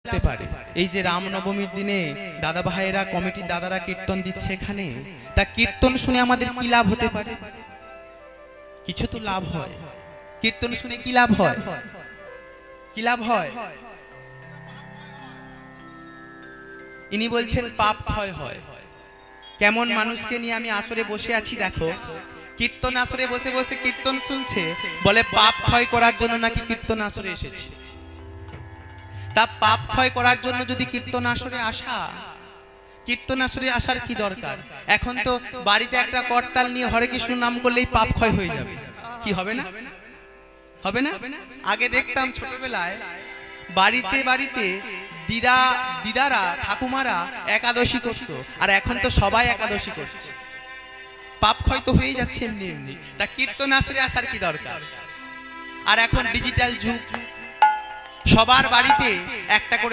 হতে পারে? এই যে রামনবমীর দিনে দাদা ভাইয়েরা কমিটির দাদারা কীর্তন দিচ্ছে এখানে, তা কীর্তন শুনে আমাদের কি লাভ হতে পারে? কিছু তো লাভ হয়। কীর্তন শুনে কি লাভ হয়? কি লাভ হয়? ইনি বলছেন পাপ ক্ষয় হয়। কেমন মানুষকে নিয়ে আমি আসরে বসে আছি দেখো, কীর্তন আসরে বসে বসে কীর্তন শুনছে, বলে পাপ ক্ষয় করার জন্য নাকি কীর্তন আসরে এসেছে। তা পাপ ক্ষয় করার জন্য যদি কীর্তন আসরে আসা, কীর্তন আসরে আসার কি দরকার? এখন তো বাড়িতে একটা করতাল নিয়ে হরে কৃষ্ণ নাম করলেই পাপ ক্ষয় হয়ে যাবে। কি হবে না? হবে না? আগে দেখতাম ছোটবেলায় বাড়িতে বাড়িতে দিদারা ঠাকুমারা একাদশী করতো, আর এখন তো সবাই একাদশী করছে। পাপ ক্ষয় তো হয়ে যাচ্ছে এমনি এমনি, তা কীর্তন আসরে আসার কি দরকার? আর এখন ডিজিটাল যুগ, সবার বাড়িতে একটা করে